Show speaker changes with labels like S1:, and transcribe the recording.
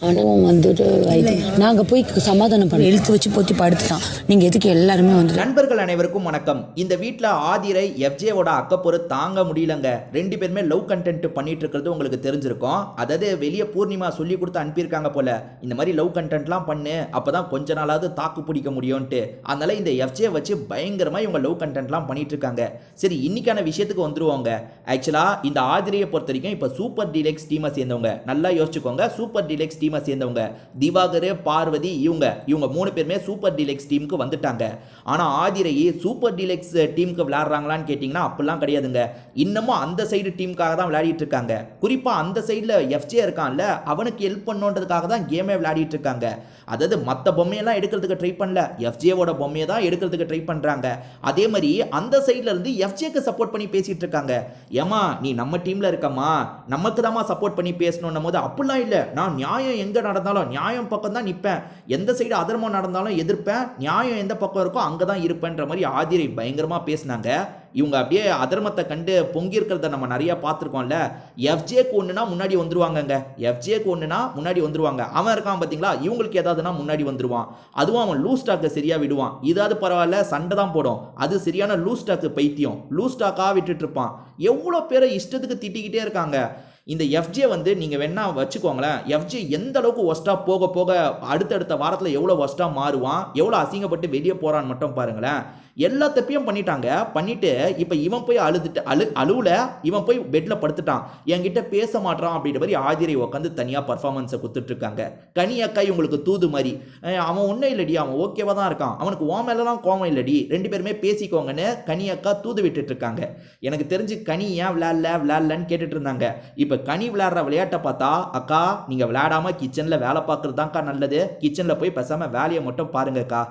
S1: ஆனால் வந்துட்டு நாங்கள் போய் சமாதானம் பண்ணி எழுத்து வச்சு போத்தி படுத்துட்டான். நீங்கள் எதுக்கு எல்லாருமே வந்து.
S2: நண்பர்கள் அனைவருக்கும் வணக்கம். இந்த வீட்டில் ஆதிரை எஃப்ஜேவோட அக்கப்பொரு தாங்க முடியலங்க. 2 பேருமே லவ் கண்டென்ட் பண்ணிட்டு இருக்கிறது உங்களுக்கு தெரிஞ்சிருக்கும். அதாவது வெளியே பூர்ணிமா சொல்லி கொடுத்து அனுப்பியிருக்காங்க போல, இந்த மாதிரி லவ் கண்டென்ட்லாம் பண்ணு, அப்பதான் கொஞ்ச நாளாவது தாக்கு பிடிக்க முடியும்ட்டு. அதனால இந்த எஃப்ஜே வச்சு பயங்கரமா இவங்க லவ் கண்டென்ட்லாம் பண்ணிட்டு இருக்காங்க. சரி, இன்னைக்கான விஷயத்துக்கு வந்துருவாங்க. ஆக்சுவலா இந்த ஆதிரையை பொறுத்த வரைக்கும் இப்போ சூப்பர் டீலக்ஸ் டீமை சேர்ந்தவங்க. நல்லா யோசிச்சுக்கோங்க, சூப்பர் டீலக்ஸ் டீமை சேர்ந்தவங்க திவாகர், பார்வதி, இவங்க 3 பேருமே சூப்பர் டீலக்ஸ் டீமுக்கு வந்துட்டாங்க. ஆனா ஆதிரை சூப்பர் டீலக்ஸ் டீமுக்கு விளையாடுறாங்களான்னு கேட்டீங்கன்னா அப்படிலாம் கிடையாதுங்க. இன்னமும் அந்த சைடு டீமுக்காக தான் விளையாடிட்டு இருக்காங்க. குறிப்பா அந்த சைடுல எஃப்ஜே இருக்கான்ல, அவனுக்கு ஹெல்ப் பண்ணுன்றதுக்காக தான் கேமே விளையாடிட்டு இருக்காங்க. அதாவது மற்ற பொம்மையெல்லாம் எடுக்கிறதுக்கு ட்ரை பண்ணல, எஃப்ஜேவோட பொம்மையை தான் எடுக்கிறதுக்கு ட்ரை பண்றாங்க. அதே மாதிரி அந்த சைட்ல இருந்து எஃப்ஜேக்கு சப்போர்ட் பண்ணி பேசிட்டு இருக்காங்க. ஏமா நீ நம்ம டீம்ல இருக்கமா, நமக்கு தான் சப்போர்ட் பண்ணி பேசணும் போது அப்படிலாம் இல்லை, நான் நியாயம் எங்க நடந்தாலும் நியாயம் பக்கம் தான் நிற்பேன், எந்த சைடு அதர்மம் நடந்தாலும் எதிர்ப்பேன், நியாயம் எந்த பக்கம் இருக்கோ அங்கே தான் இருப்பேன்ற மாதிரி ஆதிரை பயங்கரமா பேசினாங்க. இவங்க அப்படியே அதர்மத்தை கண்டு பொங்கி இருக்கிறத நம்ம நிறைய பார்த்துருக்கோம்ல. எஃப்ஜேக்கு ஒன்றுனா முன்னாடி வந்துருவாங்கங்க, எஃப்ஜேக்கு ஒன்றுனா முன்னாடி வந்துருவாங்க. அவன் இருக்கான் பார்த்தீங்களா, இவங்களுக்கு ஏதாவதுனா முன்னாடி வந்துருவான். அதுவும் அவன் லூஸ் ஸ்டாக்கை சரியா விடுவான். இதாவது பரவாயில்ல, சண்டை தான் போடும். அது சரியான லூஸ் ஸ்டாக்கு பைத்தியம், லூஸ் ஸ்டாக்காக விட்டுட்டு இருப்பான். எவ்வளோ பேரை இஷ்டத்துக்கு திட்டிக்கிட்டே இருக்காங்க. இந்த எஃப்ஜே வந்து நீங்கள் வேணா வச்சுக்கோங்களேன், எஃப்ஜே எந்த அளவுக்கு ஒஸ்ட்டாக போக போக அடுத்தடுத்த வாரத்தில் எவ்வளோ ஒஸ்ட்டாக மாறுவான், எவ்வளோ அசிங்கப்பட்டு வெளியே போகிறான்னு மட்டும் பாருங்களேன். எல்லா தப்பையும் பண்ணிட்டாங்க. பண்ணிட்டு இப்போ இவன் போய் அழுவுல இவன் போய் பெட்டில் படுத்துட்டான், என்கிட்ட பேச மாட்டான் அப்படின்ற மாதிரி ஆதிரை உட்காந்து தனியாக பர்ஃபார்மன்ஸை கொடுத்துட்ருக்காங்க. கனி அக்கா இவங்களுக்கு தூது மாதிரி, அவன் ஒன்றும் இல்லடி, அவன் ஓகேவா தான் இருக்கான், அவனுக்கு ஓ மேலாம் கோவம் இல்லடி, 2 பேருமே பேசிக்கோங்கன்னு கனி அக்கா தூது விட்டுட்டு இருக்காங்க. எனக்கு தெரிஞ்சு கனி ஏன் விளையாடலன்னு கேட்டுட்டு இருந்தாங்க. இப்போ கனி விளையாடுற விளையாட்டை பார்த்தா, அக்கா நீங்கள் விளையாடாமல் கிச்சனில் வேலை பார்க்குறது தான்க்கா நல்லது, கிச்சனில் போய் பேசாமல் வேலையை மட்டும் பாருங்கக்கா.